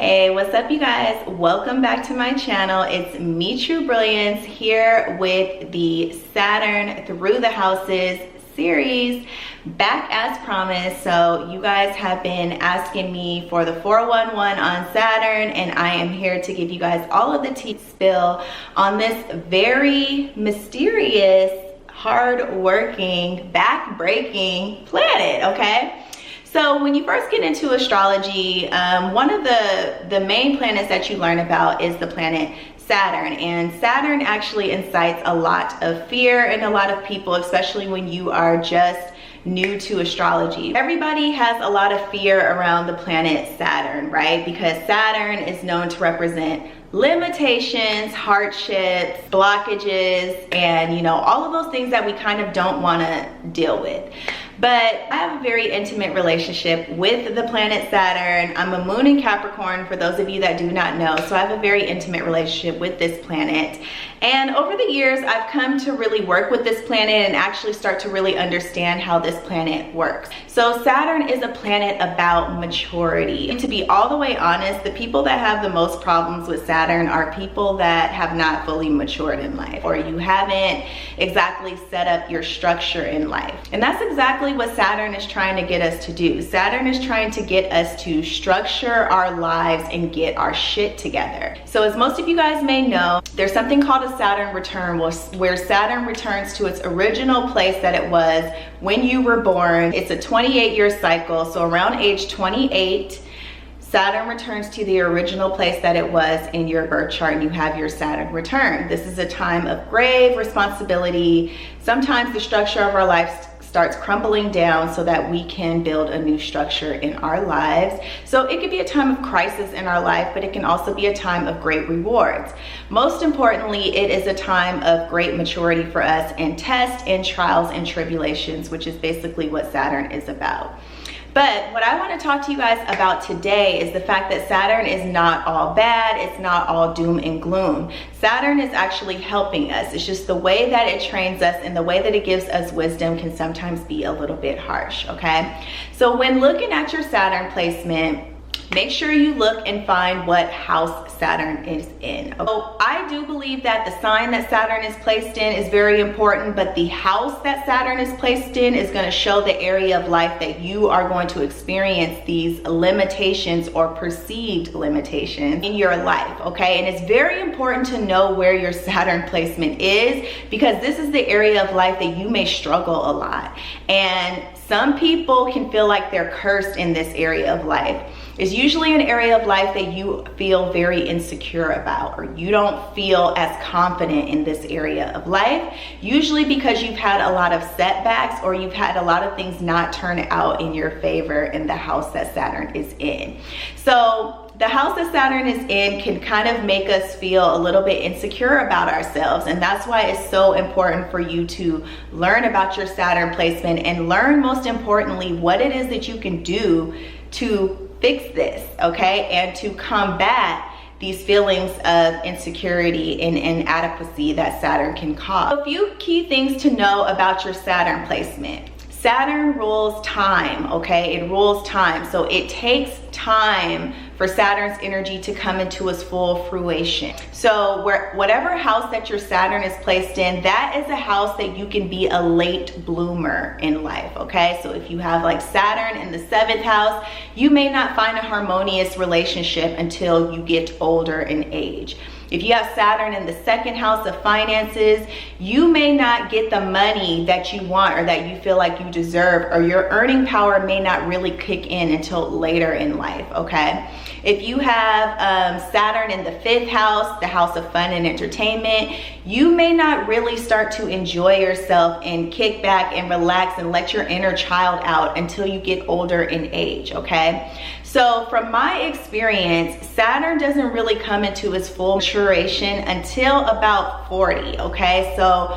Hey, what's up you guys? Welcome back to my channel. It's me, True Brilliance, here with the Saturn Through the Houses series, back as promised. So you guys have been asking me for the 411 on Saturn, and I am here to give you guys all of the tea spill on this very mysterious, hard-working, back-breaking planet, okay? So when you first get into astrology, one of the main planets that you learn about is the planet Saturn. And Saturn actually incites a lot of fear in a lot of people, especially when you are just new to astrology. Everybody has a lot of fear around the planet Saturn, right? Because Saturn is known to represent limitations, hardships, blockages, and all of those things that we kind of don't want to deal with. But I have a very intimate relationship with the planet Saturn. I'm a moon in Capricorn, for those of you that do not know. So I have a very intimate relationship with this planet. And over the years, I've come to really work with this planet and actually start to really understand how this planet works. So Saturn is a planet about maturity. And to be all the way honest, the people that have the most problems with Saturn are people that have not fully matured in life, or you haven't exactly set up your structure in life. And that's exactly what Saturn is trying to get us to do. Saturn is trying to get us to structure our lives and get our shit together. So as most of you guys may know, there's something called a Saturn return, where Saturn returns to its original place that it was when you were born. It's a 28-year cycle. So around age 28, Saturn returns to the original place that it was in your birth chart, and you have your Saturn return. This is a time of grave responsibility. Sometimes the structure of our life starts crumbling down so that we can build a new structure in our lives. So it could be a time of crisis in our life, but it can also be a time of great rewards. Most importantly, it is a time of great maturity for us and tests and trials and tribulations, which is basically what Saturn is about. But what I want to talk to you guys about today is the fact that Saturn is not all bad. It's not all doom and gloom. Saturn is actually helping us. It's just the way that it trains us and the way that it gives us wisdom can sometimes be a little bit harsh, okay? So when looking at your Saturn placement, make sure you look and find what house Saturn is in. So I do believe that the sign that Saturn is placed in is very important, but the house that Saturn is placed in is going to show the area of life that you are going to experience these limitations or perceived limitations in your life, okay? And it's very important to know where your Saturn placement is, because this is the area of life that you may struggle a lot. And some people can feel like they're cursed in this area of life. It's usually an area of life that you feel very insecure about, or you don't feel as confident in this area of life, usually because you've had a lot of setbacks or you've had a lot of things not turn out in your favor in the house that Saturn is in. So the house that Saturn is in can kind of make us feel a little bit insecure about ourselves. And that's why it's so important for you to learn about your Saturn placement and learn, most importantly, what it is that you can do to fix this, okay? And to combat these feelings of insecurity and inadequacy that Saturn can cause. So a few key things to know about your Saturn placement. Saturn rules time, okay? It rules time. So it takes time for Saturn's energy to come into its full fruition. So whatever house that your Saturn is placed in, that is a house that you can be a late bloomer in life, okay? So if you have like Saturn in the 7th house, you may not find a harmonious relationship until you get older in age. If you have Saturn in the 2nd house of finances, you may not get the money that you want or that you feel like you deserve, or your earning power may not really kick in until later in life, okay? If you have Saturn in the 5th house, the house of fun and entertainment, you may not really start to enjoy yourself and kick back and relax and let your inner child out until you get older in age, okay? So from my experience, Saturn doesn't really come into its full maturation until about 40, okay? So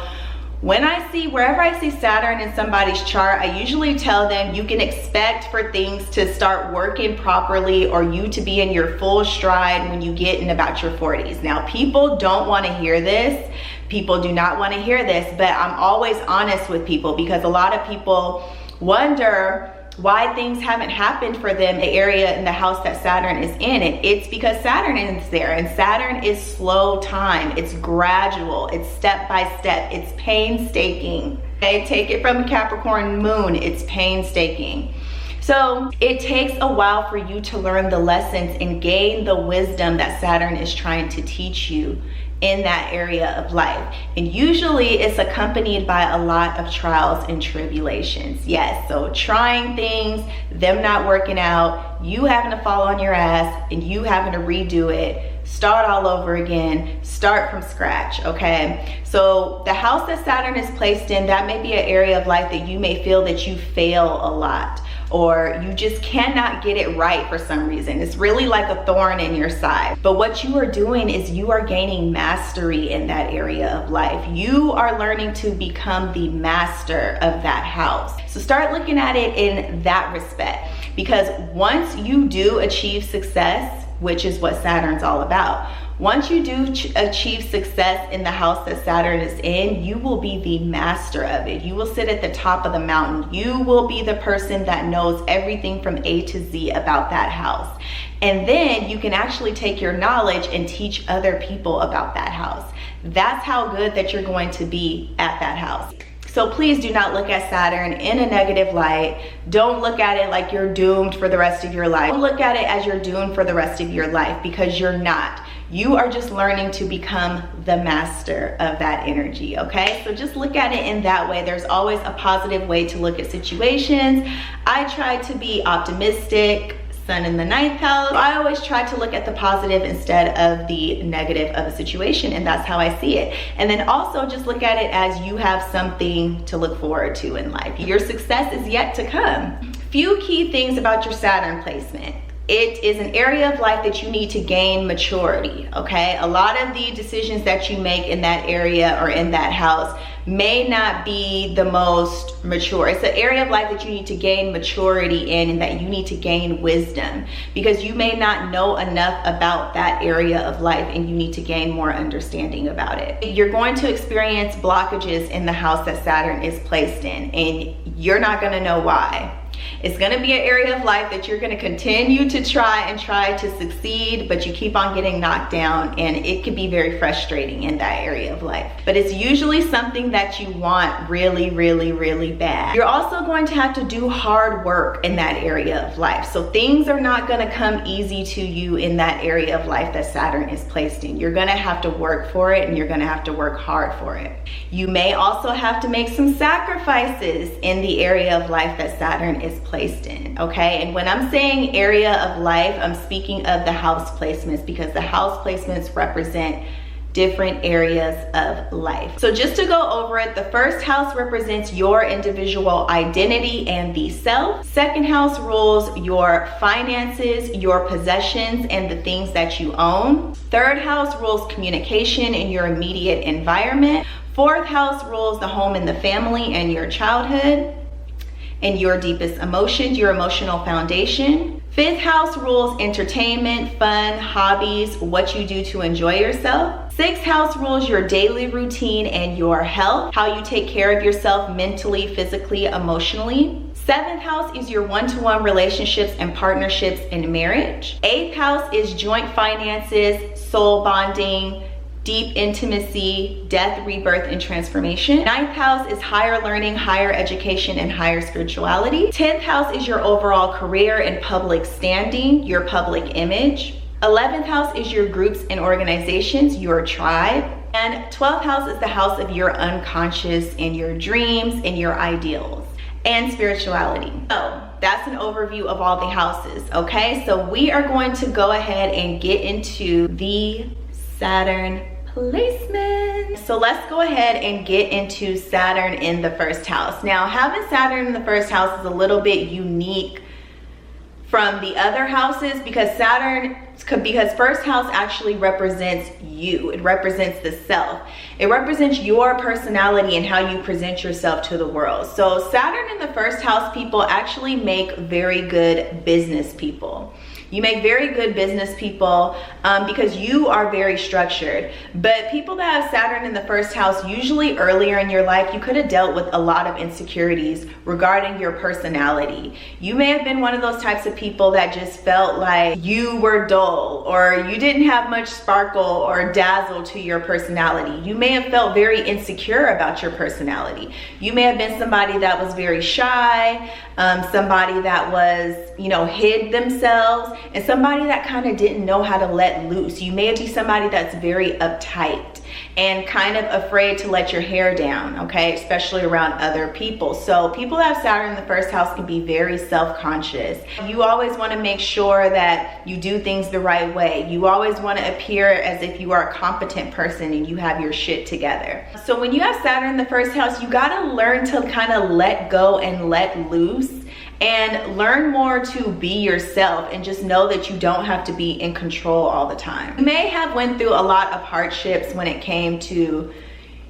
wherever I see Saturn in somebody's chart, I usually tell them you can expect for things to start working properly or you to be in your full stride when you get in about your 40s. Now, people don't want to hear this. People do not want to hear this, but I'm always honest with people because a lot of people wonder why things haven't happened for them, the area in the house that Saturn is in, it's because Saturn is there, and Saturn is slow time. It's gradual, it's step by step, it's painstaking. Okay, take it from a Capricorn moon, it's painstaking. So it takes a while for you to learn the lessons and gain the wisdom that Saturn is trying to teach you in that area of life. And usually it's accompanied by a lot of trials and tribulations. Yes, so trying things, them not working out, you having to fall on your ass, and you having to redo it, start all over again, start from scratch, okay? So the house that Saturn is placed in, that may be an area of life that you may feel that you fail a lot, or you just cannot get it right for some reason. It's really like a thorn in your side. But what you are doing is you are gaining mastery in that area of life. You are learning to become the master of that house. So start looking at it in that respect, because once you do achieve success, which is what Saturn's all about, once you do achieve success in the house that Saturn is in, you will be the master of it. You will sit at the top of the mountain. You will be the person that knows everything from A to Z about that house. And then you can actually take your knowledge and teach other people about that house. That's how good that you're going to be at that house. So please do not look at Saturn in a negative light. Don't look at it like you're doomed for the rest of your life. Don't look at it as you're doomed for the rest of your life, because you're not. You are just learning to become the master of that energy, okay? So just look at it in that way. There's always a positive way to look at situations. I try to be optimistic. Sun in the 9th house. I always try to look at the positive instead of the negative of a situation, and that's how I see it. And then also just look at it as you have something to look forward to in life. Your success is yet to come. Few key things about your Saturn placement. It is an area of life that you need to gain maturity, okay? A lot of the decisions that you make in that area or in that house may not be the most mature. It's an area of life that you need to gain maturity in, and that you need to gain wisdom, because you may not know enough about that area of life and you need to gain more understanding about it. You're going to experience blockages in the house that Saturn is placed in, and you're not going to know why. It's going to be an area of life that you're going to continue to try to succeed, but you keep on getting knocked down, and it can be very frustrating in that area of life. But it's usually something that you want really, really, really bad. You're also going to have to do hard work in that area of life. So things are not going to come easy to you in that area of life that Saturn is placed in. You're going to have to work for it, and you're going to have to work hard for it. You may also have to make some sacrifices in the area of life that Saturn is placed in, okay? And when I'm saying area of life, I'm speaking of the house placements, because the house placements represent different areas of life. So just to go over it, the first house represents your individual identity and the self. Second house rules your finances, your possessions, and the things that you own. Third house rules communication in your immediate environment. Fourth house rules the home and the family and your childhood and your deepest emotions, your emotional foundation. Fifth house rules entertainment, fun, hobbies, what you do to enjoy yourself. Sixth house rules your daily routine and your health, how you take care of yourself mentally, physically, emotionally. Seventh house is your one-to-one relationships and partnerships in marriage. Eighth house is joint finances, soul bonding, deep intimacy, death, rebirth, and transformation. Ninth house is higher learning, higher education, and higher spirituality. 10th house is your overall career and public standing, your public image. 11th house is your groups and organizations, your tribe. And 12th house is the house of your unconscious and your dreams and your ideals and spirituality. So that's an overview of all the houses, okay? So we are going to go ahead and get into the Saturn placement. So let's go ahead and get into Saturn in the first house. Now, having Saturn in the first house is a little bit unique from the other houses, because first house actually represents you. It represents the self. It represents your personality and how you present yourself to the world. So Saturn in the first house people actually make very good business people. You make very good business people because you are very structured. But people that have Saturn in the first house, usually earlier in your life, you could have dealt with a lot of insecurities regarding your personality. You may have been one of those types of people that just felt like you were dull, or you didn't have much sparkle or dazzle to your personality. You may have felt very insecure about your personality. You may have been somebody that was very shy, somebody that was, you know, hid themselves, and somebody that kind of didn't know how to let loose. You may be somebody that's very uptight and kind of afraid to let your hair down, okay, especially around other people. So people that have Saturn in the first house can be very self-conscious. You always want to make sure that you do things the right way. You always want to appear as if you are a competent person and you have your shit together. So when you have Saturn in the first house, you got to learn to kind of let go and let loose, and learn more to be yourself, and just know that you don't have to be in control all the time. You may have went through a lot of hardships when it came to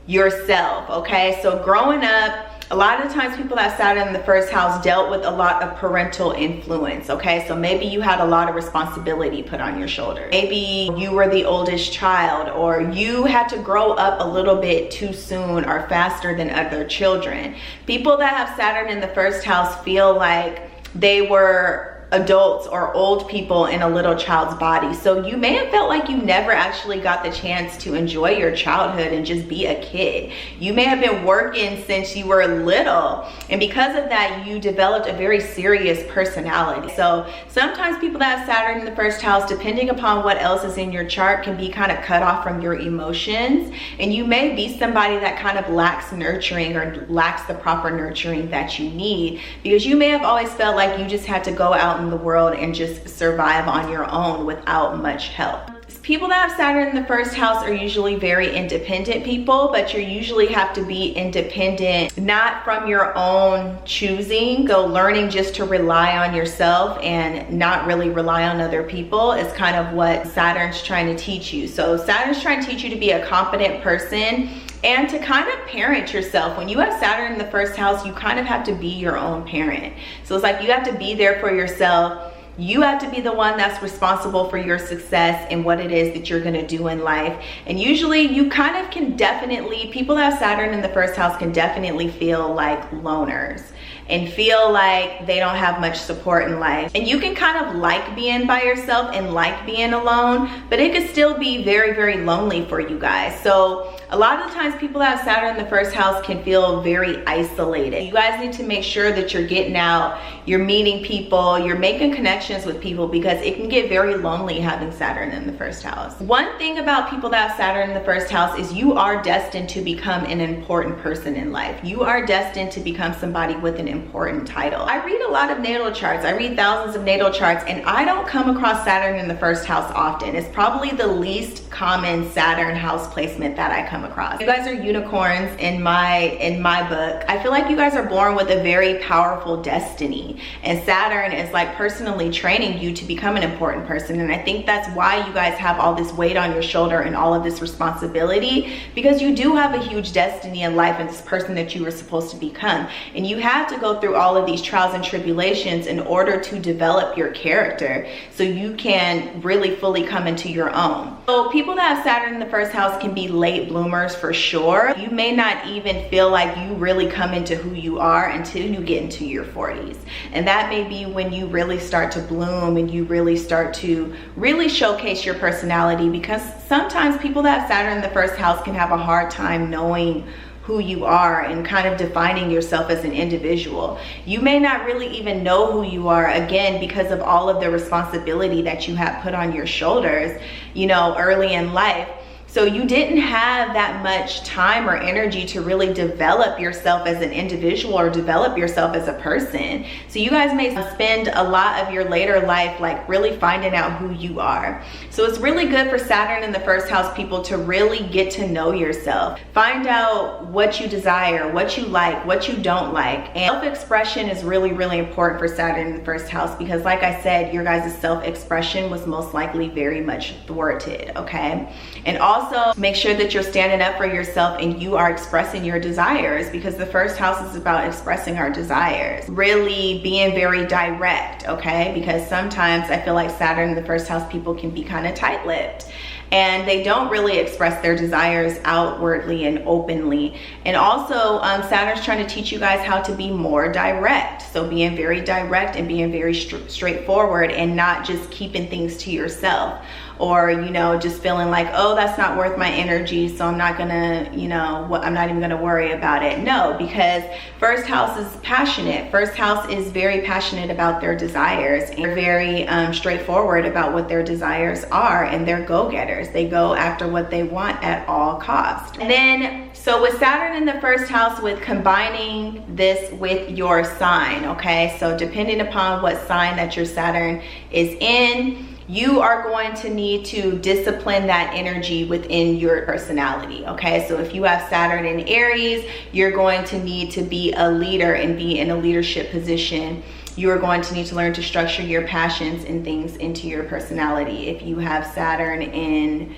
yourself, okay? So growing up, a lot of times people that Saturn in the first house dealt with a lot of parental influence, okay? So maybe you had a lot of responsibility put on your shoulders. Maybe you were the oldest child, or you had to grow up a little bit too soon or faster than other children. People that have Saturn in the first house feel like they were adults or old people in a little child's body. So you may have felt like you never actually got the chance to enjoy your childhood and just be a kid. You may have been working since you were little, and because of that, you developed a very serious personality. So sometimes people that have Saturn in the first house, depending upon what else is in your chart, can be kind of cut off from your emotions, and you may be somebody that kind of lacks nurturing or lacks the proper nurturing that you need, because you may have always felt like you just had to go out in the world and just survive on your own without much help. People that have Saturn in the first house are usually very independent people, but you usually have to be independent, not from your own choosing. So learning just to rely on yourself and not really rely on other people is kind of what Saturn's trying to teach you. So Saturn's trying to teach you to be a competent person and to kind of parent yourself. When you have Saturn in the first house, you kind of have to be your own parent. So it's like you have to be there for yourself. You have to be the one that's responsible for your success and what it is that you're gonna do in life. And usually you kind of can definitely, people that have Saturn in the first house can definitely feel like loners and feel like they don't have much support in life. And you can kind of like being by yourself and like being alone, but it could still be very, very lonely for you guys. So a lot of the times people that have Saturn in the first house can feel very isolated. You guys need to make sure that you're getting out, you're meeting people, you're making connections with people, because it can get very lonely having Saturn in the first house. One thing about people that have Saturn in the first house is you are destined to become an important person in life. You are destined to become somebody with an important title. I read a lot of natal charts. I read thousands of natal charts, and I don't come across Saturn in the first house often. It's probably the least common Saturn house placement that I come across. You guys are unicorns in my book. I feel like you guys are born with a very powerful destiny, and Saturn is like personally training you to become an important person. And I think that's why you guys have all this weight on your shoulder and all of this responsibility, because you do have a huge destiny in life and this person that you were supposed to become, and you have to go through all of these trials and tribulations in order to develop your character so you can really fully come into your own. So people that have Saturn in the first house can be late bloomers for sure. You may not even feel like you really come into who you are until you get into your 40s, and that may be when you really start to bloom and you really start to really showcase your personality, because sometimes people that have Saturn in the first house can have a hard time knowing who you are and kind of defining yourself as an individual. You may not really even know who you are, again, because of all of the responsibility that you have put on your shoulders, you know, early in life. So you didn't have that much time or energy to really develop yourself as an individual or develop yourself as a person. So you guys may spend a lot of your later life like really finding out who you are. So it's really good for Saturn in the first house people to really get to know yourself. Find out what you desire, what you like, what you don't like. And self-expression is really, really important for Saturn in the first house, because like I said, your guys' self-expression was most likely very much thwarted, okay? And also also make sure that you're standing up for yourself and you are expressing your desires, because the first house is about expressing our desires. Really being very direct, okay? Because sometimes I feel like Saturn in the first house people can be kind of tight-lipped, and they don't really express their desires outwardly and openly. And also Saturn's trying to teach you guys how to be more direct. So being very direct and being very straightforward, and not just keeping things to yourself, or, you know, just feeling like, oh, that's not worth my energy, so I'm not gonna, you know, I'm not even gonna worry about it. No, because first house is passionate. First house is very passionate about their desires, and they're very straightforward about what their desires are, and they're go-getters. They go after what they want at all costs. And then, so with Saturn in the first house, with combining this with your sign, okay? So depending upon what sign that your Saturn is in, you are going to need to discipline that energy within your personality, okay? So if you have Saturn in Aries, you're going to need to be a leader and be in a leadership position. You are going to need to learn to structure your passions and things into your personality. If you have Saturn in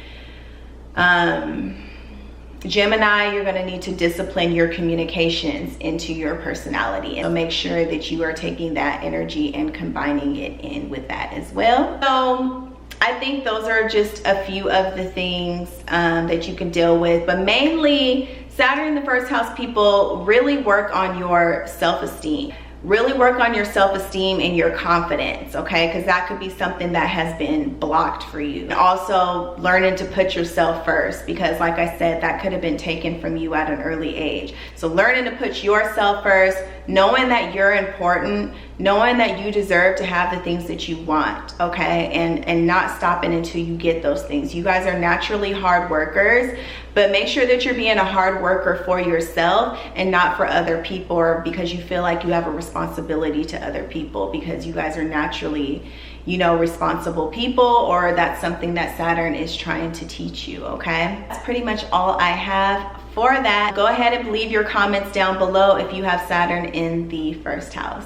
Gemini, you're going to need to discipline your communications into your personality. So make sure that you are taking that energy and combining it in with that as well. So I think those are just a few of the things that you can deal with. But mainly, Saturn in the first house people, really work on your self-esteem. Really work on your self-esteem and your confidence, okay? Because that could be something that has been blocked for you. And also learning to put yourself first, because like I said, that could have been taken from you at an early age. So learning to put yourself first, knowing that you're important, knowing that you deserve to have the things that you want, okay? And not stopping until you get those things. You guys are naturally hard workers, but make sure that you're being a hard worker for yourself and not for other people, or because you feel like you have a responsibility to other people, because you guys are naturally, you know, responsible people, or that's something that Saturn is trying to teach you, okay? That's pretty much all I have for that. Go ahead and leave your comments down below if you have Saturn in the first house.